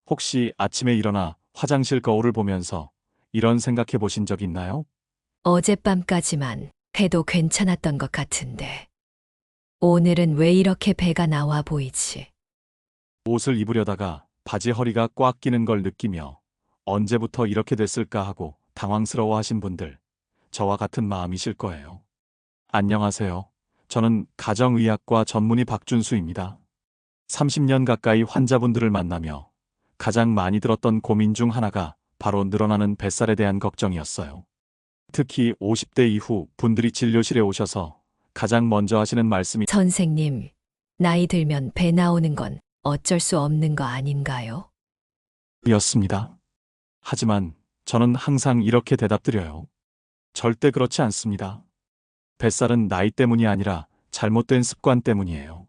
혹시 아침에 일어나 화장실 거울을 보면서 이런 생각해 보신 적 있나요? 어젯밤까지만 해도 괜찮았던 것 같은데, 오늘은 왜 이렇게 배가 나와 보이지? 옷을 입으려다가 바지 허리가 꽉 끼는 걸 느끼며 언제부터 이렇게 됐을까 하고 당황스러워 하신 분들, 저와 같은 마음이실 거예요. 안녕하세요. 저는 가정의학과 전문의 박준수입니다. 30년 가까이 환자분들을 만나며 가장 많이 들었던 고민 중 하나가 바로 늘어나는 뱃살에 대한 걱정이었어요. 특히 50대 이후 분들이 진료실에 오셔서 가장 먼저 하시는 말씀이 선생님, 나이 들면 배 나오는 건 어쩔 수 없는 거 아닌가요? 였습니다. 하지만 저는 항상 이렇게 대답드려요. 절대 그렇지 않습니다. 뱃살은 나이 때문이 아니라 잘못된 습관 때문이에요.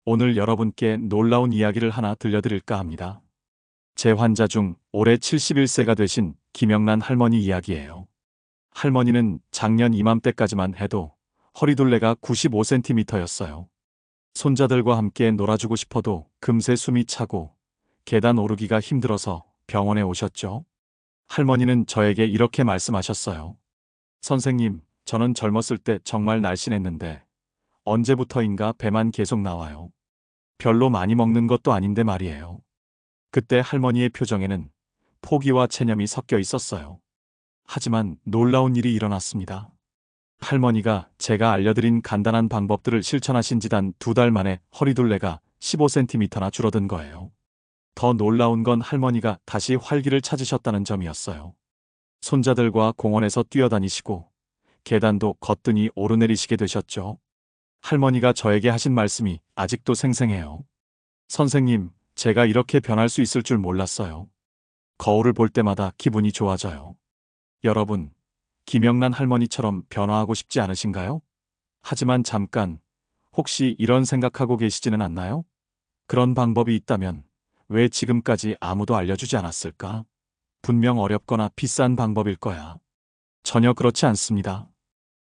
오늘 여러분께 놀라운 이야기를 하나 들려드릴까 합니다. 제 환자 중 올해 71세가 되신 김영란 할머니 이야기예요. 할머니는 작년 이맘때까지만 해도 허리둘레가 95cm였어요. 손자들과 함께 놀아주고 싶어도 금세 숨이 차고 계단 오르기가 힘들어서 병원에 오셨죠. 할머니는 저에게 이렇게 말씀하셨어요. 선생님, 저는 젊었을 때 정말 날씬했는데 언제부터인가 배만 계속 나와요. 별로 많이 먹는 것도 아닌데 말이에요. 그때 할머니의 표정에는 포기와 체념이 섞여 있었어요. 하지만 놀라운 일이 일어났습니다. 할머니가 제가 알려드린 간단한 방법들을 실천하신 지 단 2달 만에 허리둘레가 15cm나 줄어든 거예요. 더 놀라운 건 할머니가 다시 활기를 찾으셨다는 점이었어요. 손자들과 공원에서 뛰어다니시고 계단도 거뜬히 오르내리시게 되셨죠. 할머니가 저에게 하신 말씀이 아직도 생생해요. 선생님, 제가 이렇게 변할 수 있을 줄 몰랐어요. 거울을 볼 때마다 기분이 좋아져요. 여러분, 김영란 할머니처럼 변화하고 싶지 않으신가요? 하지만 잠깐, 혹시 이런 생각하고 계시지는 않나요? 그런 방법이 있다면 왜 지금까지 아무도 알려주지 않았을까? 분명 어렵거나 비싼 방법일 거야. 전혀 그렇지 않습니다.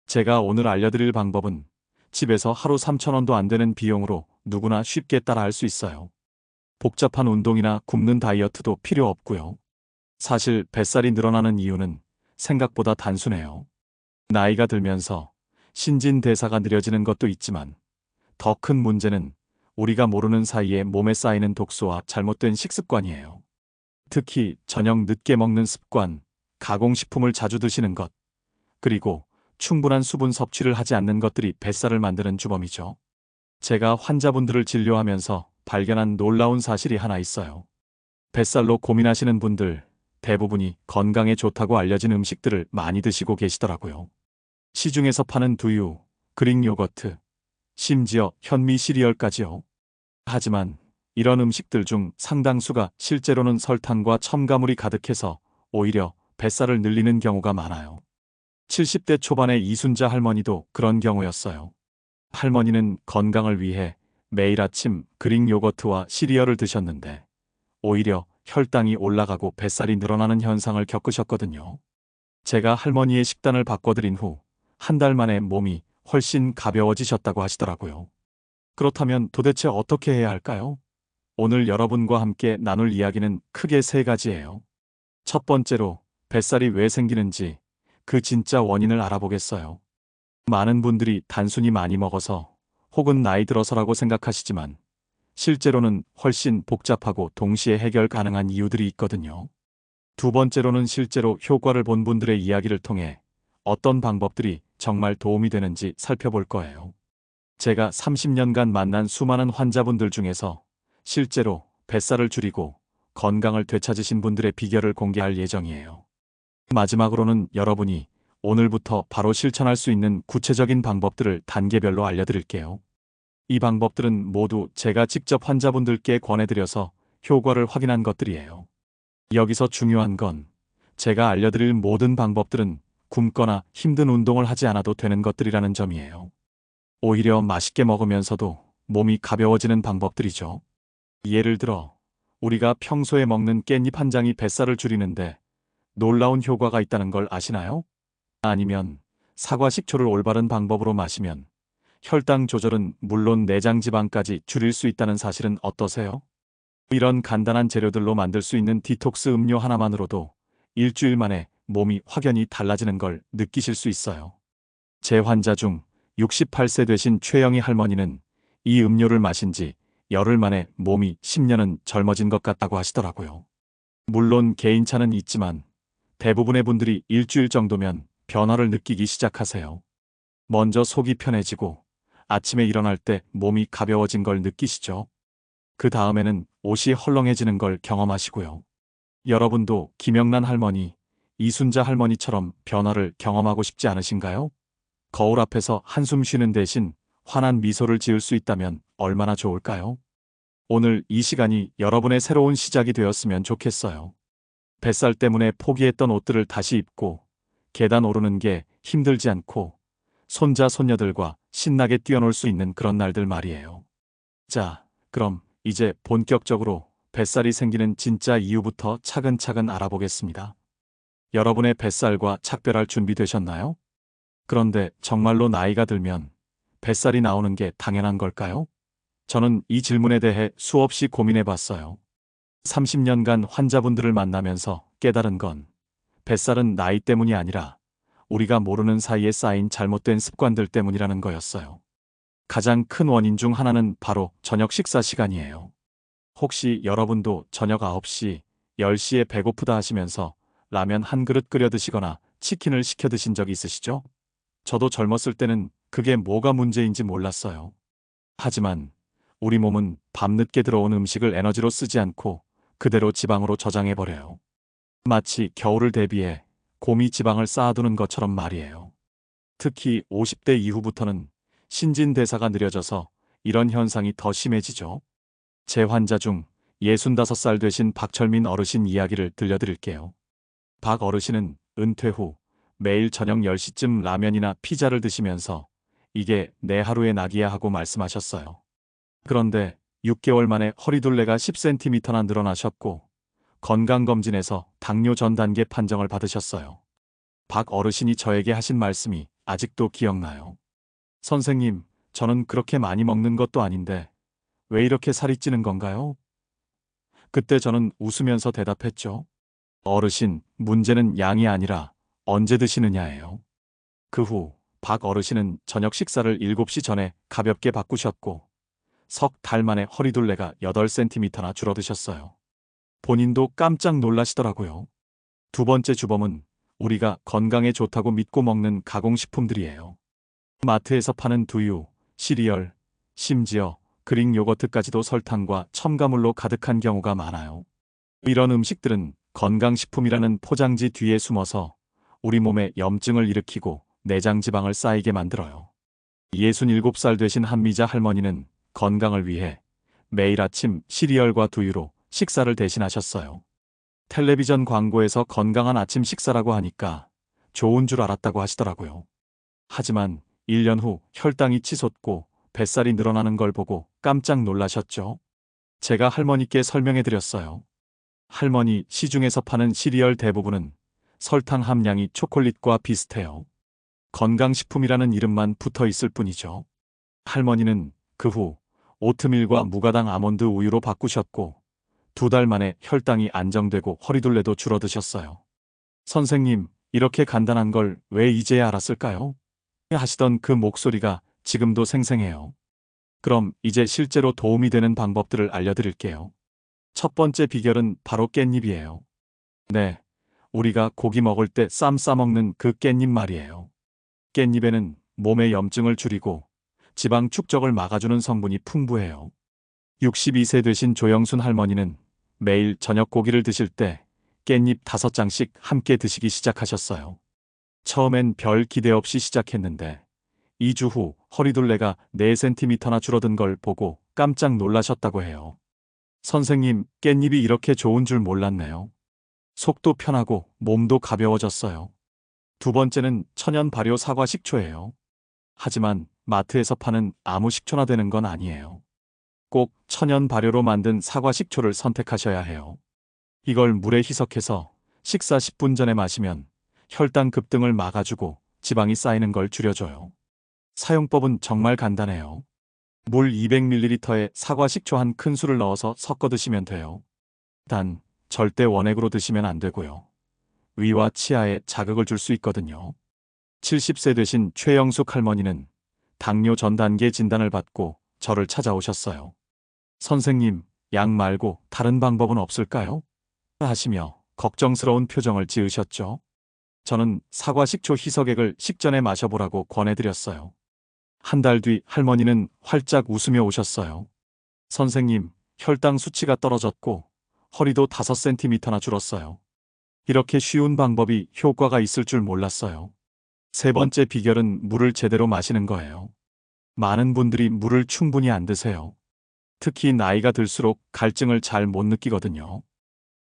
제가 오늘 알려드릴 방법은 집에서 하루 3,000원도 안 되는 비용으로 누구나 쉽게 따라할 수 있어요. 복잡한 운동이나 굶는 다이어트도 필요 없고요. 사실 뱃살이 늘어나는 이유는 생각보다 단순해요. 나이가 들면서 신진대사가 느려지는 것도 있지만 더 큰 문제는 우리가 모르는 사이에 몸에 쌓이는 독소와 잘못된 식습관이에요. 특히 저녁 늦게 먹는 습관, 가공식품을 자주 드시는 것, 그리고 충분한 수분 섭취를 하지 않는 것들이 뱃살을 만드는 주범이죠. 제가 환자분들을 진료하면서 발견한 놀라운 사실이 하나 있어요. 뱃살로 고민하시는 분들 대부분이 건강에 좋다고 알려진 음식들을 많이 드시고 계시더라고요. 시중에서 파는 두유, 그릭 요거트, 심지어 현미 시리얼까지요. 하지만 이런 음식들 중 상당수가 실제로는 설탕과 첨가물이 가득해서 오히려 뱃살을 늘리는 경우가 많아요. 70대 초반의 이순자 할머니도 그런 경우였어요. 할머니는 건강을 위해 매일 아침 그릭 요거트와 시리얼을 드셨는데 오히려 혈당이 올라가고 뱃살이 늘어나는 현상을 겪으셨거든요. 제가 할머니의 식단을 바꿔드린 후 한 달 만에 몸이 훨씬 가벼워지셨다고 하시더라고요. 그렇다면 도대체 어떻게 해야 할까요? 오늘 여러분과 함께 나눌 이야기는 크게 세 가지예요. 첫 번째로 뱃살이 왜 생기는지 그 진짜 원인을 알아보겠어요. 많은 분들이 단순히 많이 먹어서 혹은 나이 들어서라고 생각하시지만 실제로는 훨씬 복잡하고 동시에 해결 가능한 이유들이 있거든요. 두 번째로는 실제로 효과를 본 분들의 이야기를 통해 어떤 방법들이 정말 도움이 되는지 살펴볼 거예요. 제가 30년간 만난 수많은 환자분들 중에서 실제로 뱃살을 줄이고 건강을 되찾으신 분들의 비결을 공개할 예정이에요. 마지막으로는 여러분이 오늘부터 바로 실천할 수 있는 구체적인 방법들을 단계별로 알려드릴게요. 이 방법들은 모두 제가 직접 환자분들께 권해드려서 효과를 확인한 것들이에요. 여기서 중요한 건 제가 알려드릴 모든 방법들은 굶거나 힘든 운동을 하지 않아도 되는 것들이라는 점이에요. 오히려 맛있게 먹으면서도 몸이 가벼워지는 방법들이죠. 예를 들어 우리가 평소에 먹는 깻잎 한 장이 뱃살을 줄이는데 놀라운 효과가 있다는 걸 아시나요? 아니면 사과 식초를 올바른 방법으로 마시면 혈당 조절은 물론 내장 지방까지 줄일 수 있다는 사실은 어떠세요? 이런 간단한 재료들로 만들 수 있는 디톡스 음료 하나만으로도 일주일 만에 몸이 확연히 달라지는 걸 느끼실 수 있어요. 제 환자 중 68세 되신 최영희 할머니는 이 음료를 마신 지 열흘 만에 몸이 10년은 젊어진 것 같다고 하시더라고요. 물론 개인차는 있지만 대부분의 분들이 일주일 정도면 변화를 느끼기 시작하세요. 먼저 속이 편해지고 아침에 일어날 때 몸이 가벼워진 걸 느끼시죠? 그 다음에는 옷이 헐렁해지는 걸 경험하시고요. 여러분도 김영란 할머니, 이순자 할머니처럼 변화를 경험하고 싶지 않으신가요? 거울 앞에서 한숨 쉬는 대신 환한 미소를 지을 수 있다면 얼마나 좋을까요? 오늘 이 시간이 여러분의 새로운 시작이 되었으면 좋겠어요. 뱃살 때문에 포기했던 옷들을 다시 입고 계단 오르는 게 힘들지 않고 손자 손녀들과 신나게 뛰어놀 수 있는 그런 날들 말이에요. 자, 그럼 이제 본격적으로 뱃살이 생기는 진짜 이유부터 차근차근 알아보겠습니다. 여러분의 뱃살과 착별할 준비 되셨나요? 그런데 정말로 나이가 들면 뱃살이 나오는 게 당연한 걸까요? 저는 이 질문에 대해 수없이 고민해 봤어요. 30년간 환자분들을 만나면서 깨달은 건 뱃살은 나이 때문이 아니라 우리가 모르는 사이에 쌓인 잘못된 습관들 때문이라는 거였어요. 가장 큰 원인 중 하나는 바로 저녁 식사 시간이에요. 혹시 여러분도 저녁 9시, 10시에 배고프다 하시면서 라면 한 그릇 끓여 드시거나 치킨을 시켜 드신 적 있으시죠? 저도 젊었을 때는 그게 뭐가 문제인지 몰랐어요. 하지만 우리 몸은 밤늦게 들어온 음식을 에너지로 쓰지 않고 그대로 지방으로 저장해버려요. 마치 겨울을 대비해 곰이 지방을 쌓아두는 것처럼 말이에요. 특히 50대 이후부터는 신진대사가 느려져서 이런 현상이 더 심해지죠. 제 환자 중 65살 되신 박철민 어르신 이야기를 들려드릴게요. 박 어르신은 은퇴 후 매일 저녁 10시쯤 라면이나 피자를 드시면서 이게 내 하루의 낙이야 하고 말씀하셨어요. 그런데 6개월 만에 허리둘레가 10cm나 늘어나셨고 건강검진에서 당뇨 전 단계 판정을 받으셨어요. 박 어르신이 저에게 하신 말씀이 아직도 기억나요. 선생님, 저는 그렇게 많이 먹는 것도 아닌데 왜 이렇게 살이 찌는 건가요? 그때 저는 웃으면서 대답했죠. 어르신, 문제는 양이 아니라 언제 드시느냐예요. 그 후 박 어르신은 저녁 식사를 7시 전에 가볍게 바꾸셨고 석 달 만에 허리둘레가 8cm나 줄어드셨어요. 본인도 깜짝 놀라시더라고요. 두 번째 주범은 우리가 건강에 좋다고 믿고 먹는 가공식품들이에요. 마트에서 파는 두유, 시리얼, 심지어 그릭 요거트까지도 설탕과 첨가물로 가득한 경우가 많아요. 이런 음식들은 건강식품이라는 포장지 뒤에 숨어서 우리 몸에 염증을 일으키고 내장 지방을 쌓이게 만들어요. 67살 되신 한미자 할머니는 건강을 위해 매일 아침 시리얼과 두유로 식사를 대신하셨어요. 텔레비전 광고에서 건강한 아침 식사라고 하니까 좋은 줄 알았다고 하시더라고요. 하지만 1년 후 혈당이 치솟고 뱃살이 늘어나는 걸 보고 깜짝 놀라셨죠. 제가 할머니께 설명해 드렸어요. 할머니, 시중에서 파는 시리얼 대부분은 설탕 함량이 초콜릿과 비슷해요. 건강식품이라는 이름만 붙어 있을 뿐이죠. 할머니는 그 후 오트밀과 무가당 아몬드 우유로 바꾸셨고 2달 만에 혈당이 안정되고 허리둘레도 줄어드셨어요. 선생님, 이렇게 간단한 걸 왜 이제야 알았을까요? 하시던 그 목소리가 지금도 생생해요. 그럼 이제 실제로 도움이 되는 방법들을 알려드릴게요. 첫 번째 비결은 바로 깻잎이에요. 네, 우리가 고기 먹을 때 쌈 싸먹는 그 깻잎 말이에요. 깻잎에는 몸의 염증을 줄이고 지방 축적을 막아주는 성분이 풍부해요. 62세 되신 조영순 할머니는 매일 저녁 고기를 드실 때 깻잎 5장씩 함께 드시기 시작하셨어요. 처음엔 별 기대 없이 시작했는데 2주 후 허리둘레가 4cm나 줄어든 걸 보고 깜짝 놀라셨다고 해요. 선생님, 깻잎이 이렇게 좋은 줄 몰랐네요. 속도 편하고 몸도 가벼워졌어요. 두 번째는 천연 발효 사과 식초예요. 하지만 마트에서 파는 아무 식초나 되는 건 아니에요. 꼭 천연 발효로 만든 사과 식초를 선택하셔야 해요. 이걸 물에 희석해서 식사 10분 전에 마시면 혈당 급등을 막아주고 지방이 쌓이는 걸 줄여줘요. 사용법은 정말 간단해요. 물 200ml에 사과 식초 한 큰술을 넣어서 섞어 드시면 돼요. 단, 절대 원액으로 드시면 안 되고요. 위와 치아에 자극을 줄 수 있거든요. 70세 되신 최영숙 할머니는 당뇨 전 단계 진단을 받고 저를 찾아오셨어요. 선생님, 약 말고 다른 방법은 없을까요? 하시며 걱정스러운 표정을 지으셨죠. 저는 사과 식초 희석액을 식전에 마셔보라고 권해드렸어요. 한 달 뒤 할머니는 활짝 웃으며 오셨어요. 선생님, 혈당 수치가 떨어졌고 허리도 5cm나 줄었어요. 이렇게 쉬운 방법이 효과가 있을 줄 몰랐어요. 세 번째 비결은 물을 제대로 마시는 거예요. 많은 분들이 물을 충분히 안 드세요. 특히 나이가 들수록 갈증을 잘 못 느끼거든요.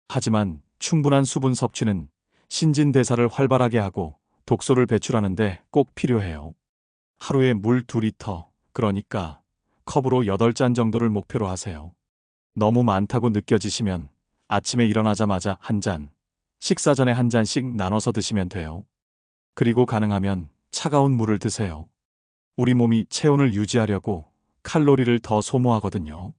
하지만 충분한 수분 섭취는 신진대사를 활발하게 하고 독소를 배출하는데 꼭 필요해요. 하루에 물 2리터, 그러니까 컵으로 8잔 정도를 목표로 하세요. 너무 많다고 느껴지시면 아침에 일어나자마자 한 잔, 식사 전에 한 잔씩 나눠서 드시면 돼요. 그리고 가능하면 차가운 물을 드세요. 우리 몸이 체온을 유지하려고 칼로리를 더 소모하거든요.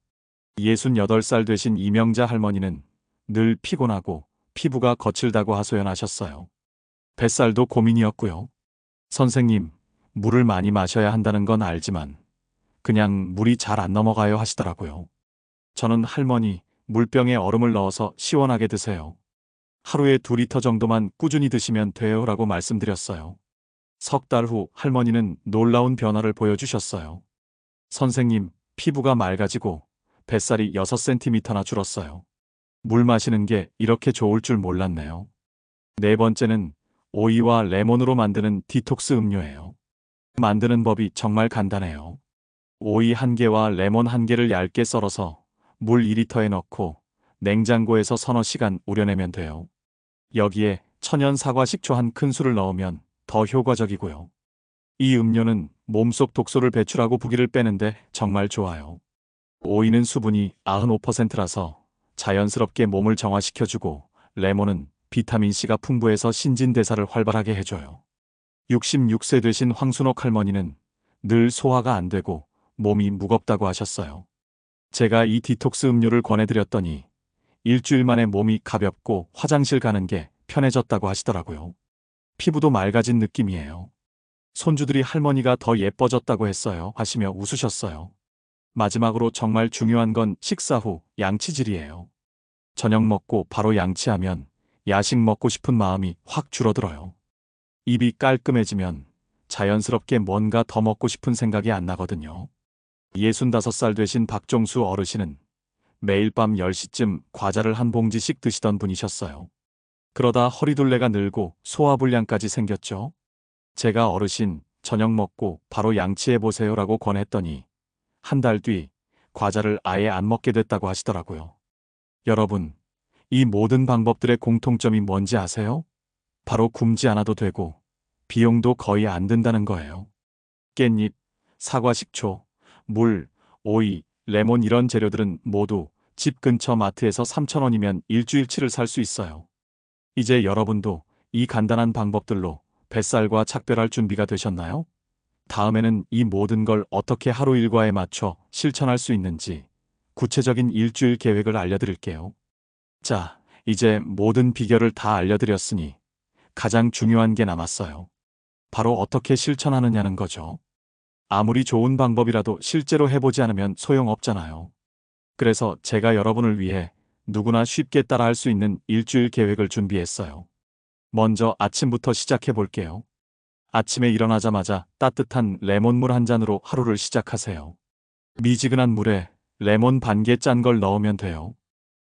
68살 되신 이명자 할머니는 늘 피곤하고 피부가 거칠다고 하소연하셨어요. 뱃살도 고민이었고요. 선생님, 물을 많이 마셔야 한다는 건 알지만 그냥 물이 잘 안 넘어가요 하시더라고요. 저는 할머니, 물병에 얼음을 넣어서 시원하게 드세요. 하루에 2리터 정도만 꾸준히 드시면 돼요 라고 말씀드렸어요. 석 달 후 할머니는 놀라운 변화를 보여주셨어요. 선생님, 피부가 맑아지고 뱃살이 6cm나 줄었어요. 물 마시는 게 이렇게 좋을 줄 몰랐네요. 네 번째는 오이와 레몬으로 만드는 디톡스 음료예요. 만드는 법이 정말 간단해요. 오이 1개와 레몬 1개를 얇게 썰어서 물 2리터에 넣고 냉장고에서 서너 시간 우려내면 돼요. 여기에 천연 사과 식초 한 큰술을 넣으면 더 효과적이고요. 이 음료는 몸속 독소를 배출하고 부기를 빼는데 정말 좋아요. 오이는 수분이 95%라서 자연스럽게 몸을 정화시켜주고 레몬은 비타민C가 풍부해서 신진대사를 활발하게 해줘요. 66세 되신 황순옥 할머니는 늘 소화가 안 되고 몸이 무겁다고 하셨어요. 제가 이 디톡스 음료를 권해드렸더니 일주일 만에 몸이 가볍고 화장실 가는 게 편해졌다고 하시더라고요. 피부도 맑아진 느낌이에요. 손주들이 할머니가 더 예뻐졌다고 했어요 하시며 웃으셨어요. 마지막으로 정말 중요한 건 식사 후 양치질이에요. 저녁 먹고 바로 양치하면 야식 먹고 싶은 마음이 확 줄어들어요. 입이 깔끔해지면 자연스럽게 뭔가 더 먹고 싶은 생각이 안 나거든요. 65살 되신 박종수 어르신은 매일 밤 10시쯤 과자를 한 봉지씩 드시던 분이셨어요. 그러다 허리둘레가 늘고 소화불량까지 생겼죠. 제가 어르신, 저녁 먹고 바로 양치해보세요라고 권했더니 한 달 뒤 과자를 아예 안 먹게 됐다고 하시더라고요. 여러분, 이 모든 방법들의 공통점이 뭔지 아세요? 바로 굶지 않아도 되고 비용도 거의 안 든다는 거예요. 깻잎, 사과 식초, 물, 오이, 레몬 이런 재료들은 모두 집 근처 마트에서 3,000원이면 일주일치를 살 수 있어요. 이제 여러분도 이 간단한 방법들로 뱃살과 작별할 준비가 되셨나요? 다음에는 이 모든 걸 어떻게 하루 일과에 맞춰 실천할 수 있는지 구체적인 일주일 계획을 알려드릴게요. 자, 이제 모든 비결을 다 알려드렸으니 가장 중요한 게 남았어요. 바로 어떻게 실천하느냐는 거죠. 아무리 좋은 방법이라도 실제로 해보지 않으면 소용없잖아요. 그래서 제가 여러분을 위해 누구나 쉽게 따라할 수 있는 일주일 계획을 준비했어요. 먼저 아침부터 시작해 볼게요. 아침에 일어나자마자 따뜻한 레몬물 한 잔으로 하루를 시작하세요. 미지근한 물에 레몬 반 개 짠 걸 넣으면 돼요.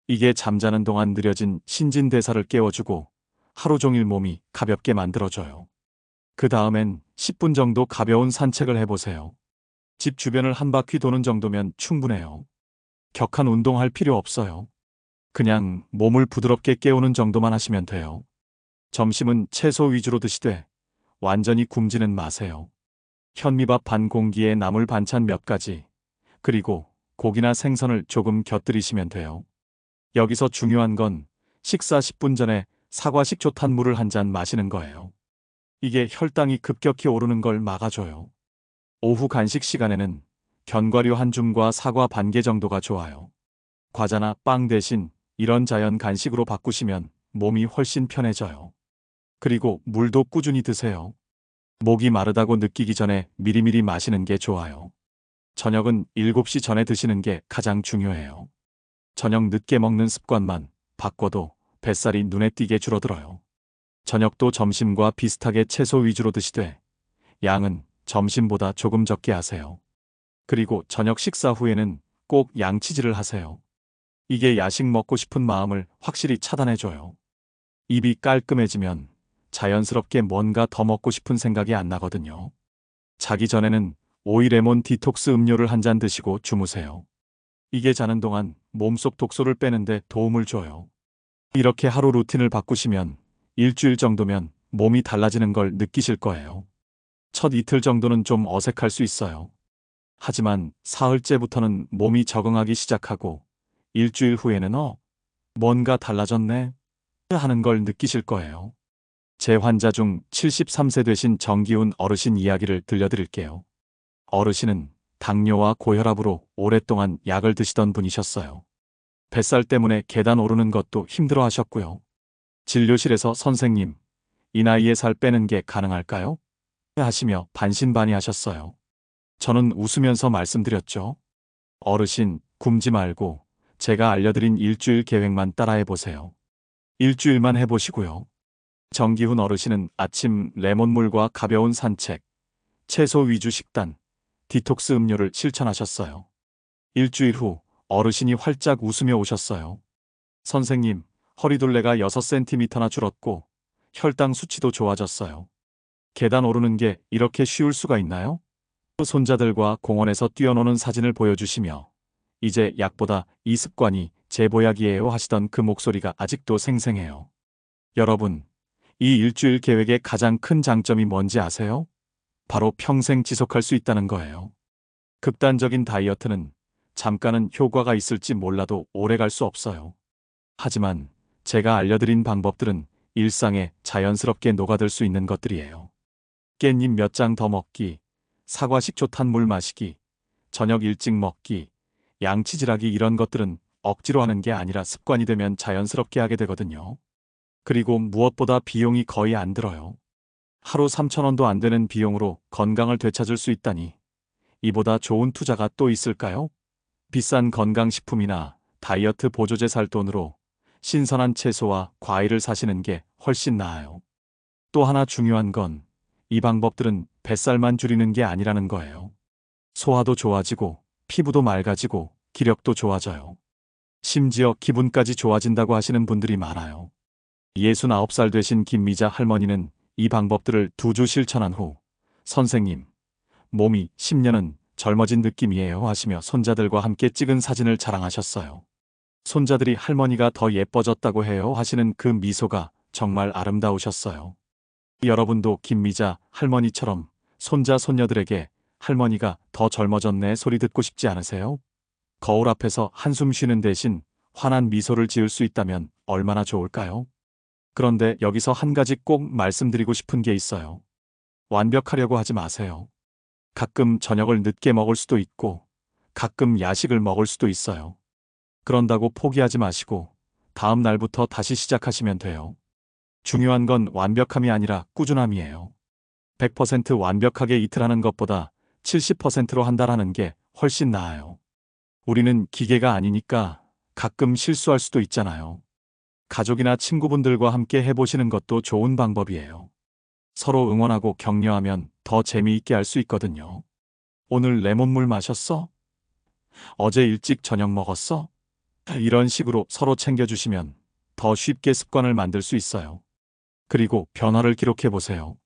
이게 잠자는 동안 느려진 신진대사를 깨워주고 하루 종일 몸이 가볍게 만들어줘요. 그 다음엔 10분 정도 가벼운 산책을 해보세요. 집 주변을 한 바퀴 도는 정도면 충분해요. 격한 운동할 필요 없어요. 그냥 몸을 부드럽게 깨우는 정도만 하시면 돼요. 점심은 채소 위주로 드시되 완전히 굶지는 마세요. 현미밥 반 공기에 나물 반찬 몇 가지, 그리고 고기나 생선을 조금 곁들이시면 돼요. 여기서 중요한 건 식사 10분 전에 사과 식초 탄 물을 한 잔 마시는 거예요. 이게 혈당이 급격히 오르는 걸 막아줘요. 오후 간식 시간에는 견과류 한 줌과 사과 반 개 정도가 좋아요. 과자나 빵 대신 이런 자연 간식으로 바꾸시면 몸이 훨씬 편해져요. 그리고 물도 꾸준히 드세요. 목이 마르다고 느끼기 전에 미리미리 마시는 게 좋아요. 저녁은 7시 전에 드시는 게 가장 중요해요. 저녁 늦게 먹는 습관만 바꿔도 뱃살이 눈에 띄게 줄어들어요. 저녁도 점심과 비슷하게 채소 위주로 드시되 양은 점심보다 조금 적게 하세요. 그리고 저녁 식사 후에는 꼭 양치질을 하세요. 이게 야식 먹고 싶은 마음을 확실히 차단해줘요. 입이 깔끔해지면 자연스럽게 뭔가 더 먹고 싶은 생각이 안 나거든요. 자기 전에는 오이 레몬 디톡스 음료를 한 잔 드시고 주무세요. 이게 자는 동안 몸속 독소를 빼는데 도움을 줘요. 이렇게 하루 루틴을 바꾸시면 일주일 정도면 몸이 달라지는 걸 느끼실 거예요. 첫 이틀 정도는 좀 어색할 수 있어요. 하지만 사흘째부터는 몸이 적응하기 시작하고 일주일 후에는 뭔가 달라졌네 하는 걸 느끼실 거예요. 제 환자 중 73세 되신 정기훈 어르신 이야기를 들려드릴게요. 어르신은 당뇨와 고혈압으로 오랫동안 약을 드시던 분이셨어요. 뱃살 때문에 계단 오르는 것도 힘들어 하셨고요. 진료실에서 선생님, 이 나이에 살 빼는 게 가능할까요? 하시며 반신반의하셨어요. 저는 웃으면서 말씀드렸죠. 어르신, 굶지 말고 제가 알려드린 일주일 계획만 따라해 보세요. 일주일만 해보시고요. 정기훈 어르신은 아침 레몬물과 가벼운 산책, 채소 위주 식단, 디톡스 음료를 실천하셨어요. 일주일 후 어르신이 활짝 웃으며 오셨어요. 선생님, 허리둘레가 6cm나 줄었고 혈당 수치도 좋아졌어요. 계단 오르는 게 이렇게 쉬울 수가 있나요? 손자들과 공원에서 뛰어노는 사진을 보여주시며 이제 약보다 이 습관이 제 보약이에요 하시던 그 목소리가 아직도 생생해요. 여러분, 이 일주일 계획의 가장 큰 장점이 뭔지 아세요? 바로 평생 지속할 수 있다는 거예요. 극단적인 다이어트는 잠깐은 효과가 있을지 몰라도 오래 갈 수 없어요. 하지만 제가 알려드린 방법들은 일상에 자연스럽게 녹아들 수 있는 것들이에요. 깻잎 몇 장 더 먹기, 사과 식초 탄 물 마시기, 저녁 일찍 먹기, 양치질하기 이런 것들은 억지로 하는 게 아니라 습관이 되면 자연스럽게 하게 되거든요. 그리고 무엇보다 비용이 거의 안 들어요. 하루 3,000원도 안 되는 비용으로 건강을 되찾을 수 있다니 이보다 좋은 투자가 또 있을까요? 비싼 건강식품이나 다이어트 보조제 살 돈으로 신선한 채소와 과일을 사시는 게 훨씬 나아요. 또 하나 중요한 건 이 방법들은 뱃살만 줄이는 게 아니라는 거예요. 소화도 좋아지고 피부도 맑아지고 기력도 좋아져요. 심지어 기분까지 좋아진다고 하시는 분들이 많아요. 69살 되신 김미자 할머니는 이 방법들을 2주 실천한 후 선생님, 몸이 10년은 젊어진 느낌이에요 하시며 손자들과 함께 찍은 사진을 자랑하셨어요. 손자들이 할머니가 더 예뻐졌다고 해요 하시는 그 미소가 정말 아름다우셨어요. 여러분도 김미자 할머니처럼 손자 손녀들에게 할머니가 더 젊어졌네 소리 듣고 싶지 않으세요? 거울 앞에서 한숨 쉬는 대신 환한 미소를 지을 수 있다면 얼마나 좋을까요? 그런데 여기서 한 가지 꼭 말씀드리고 싶은 게 있어요. 완벽하려고 하지 마세요. 가끔 저녁을 늦게 먹을 수도 있고 가끔 야식을 먹을 수도 있어요. 그런다고 포기하지 마시고 다음 날부터 다시 시작하시면 돼요. 중요한 건 완벽함이 아니라 꾸준함이에요. 100% 완벽하게 이틀 하는 것보다 70%로 한 달 하는 게 훨씬 나아요. 우리는 기계가 아니니까 가끔 실수할 수도 있잖아요. 가족이나 친구분들과 함께 해보시는 것도 좋은 방법이에요. 서로 응원하고 격려하면 더 재미있게 할 수 있거든요. 오늘 레몬물 마셨어? 어제 일찍 저녁 먹었어? 이런 식으로 서로 챙겨주시면 더 쉽게 습관을 만들 수 있어요. 그리고 변화를 기록해 보세요.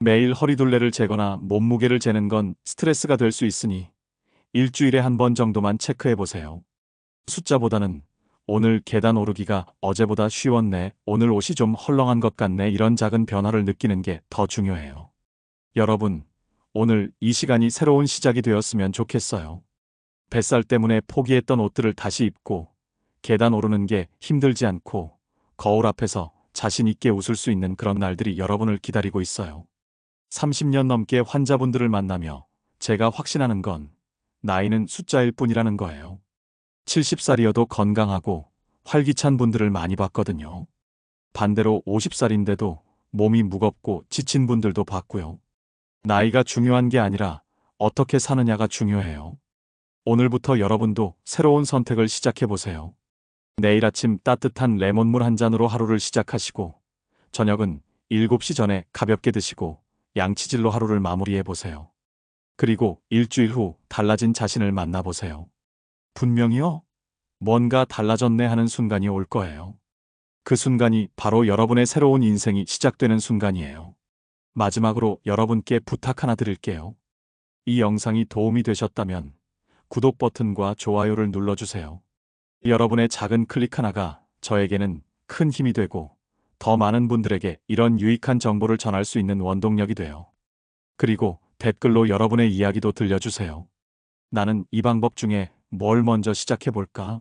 매일 허리둘레를 재거나 몸무게를 재는 건 스트레스가 될 수 있으니 일주일에 한 번 정도만 체크해 보세요. 숫자보다는 오늘 계단 오르기가 어제보다 쉬웠네, 오늘 옷이 좀 헐렁한 것 같네 이런 작은 변화를 느끼는 게 더 중요해요. 여러분, 오늘 이 시간이 새로운 시작이 되었으면 좋겠어요. 뱃살 때문에 포기했던 옷들을 다시 입고 계단 오르는 게 힘들지 않고 거울 앞에서 자신 있게 웃을 수 있는 그런 날들이 여러분을 기다리고 있어요. 30년 넘게 환자분들을 만나며 제가 확신하는 건 나이는 숫자일 뿐이라는 거예요. 70살이어도 건강하고 활기찬 분들을 많이 봤거든요. 반대로 50살인데도 몸이 무겁고 지친 분들도 봤고요. 나이가 중요한 게 아니라 어떻게 사느냐가 중요해요. 오늘부터 여러분도 새로운 선택을 시작해 보세요. 내일 아침 따뜻한 레몬물 한 잔으로 하루를 시작하시고, 저녁은 7시 전에 가볍게 드시고 양치질로 하루를 마무리해 보세요. 그리고 일주일 후 달라진 자신을 만나보세요. 분명히요, 뭔가 달라졌네 하는 순간이 올 거예요. 그 순간이 바로 여러분의 새로운 인생이 시작되는 순간이에요. 마지막으로 여러분께 부탁 하나 드릴게요. 이 영상이 도움이 되셨다면 구독 버튼과 좋아요를 눌러주세요. 여러분의 작은 클릭 하나가 저에게는 큰 힘이 되고 더 많은 분들에게 이런 유익한 정보를 전할 수 있는 원동력이 돼요. 그리고 댓글로 여러분의 이야기도 들려주세요. 나는 이 방법 중에 뭘 먼저 시작해볼까?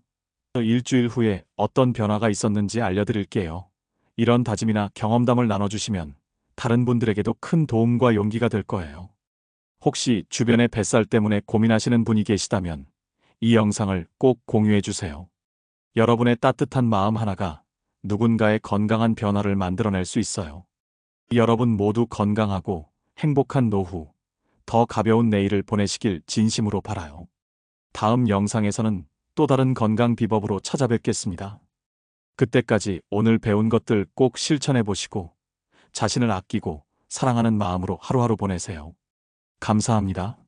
일주일 후에 어떤 변화가 있었는지 알려드릴게요. 이런 다짐이나 경험담을 나눠주시면 다른 분들에게도 큰 도움과 용기가 될 거예요. 혹시 주변에 뱃살 때문에 고민하시는 분이 계시다면 이 영상을 꼭 공유해주세요. 여러분의 따뜻한 마음 하나가 누군가의 건강한 변화를 만들어낼 수 있어요. 여러분 모두 건강하고 행복한 노후, 더 가벼운 내일을 보내시길 진심으로 바라요. 다음 영상에서는 또 다른 건강 비법으로 찾아뵙겠습니다. 그때까지 오늘 배운 것들 꼭 실천해 보시고 자신을 아끼고 사랑하는 마음으로 하루하루 보내세요. 감사합니다.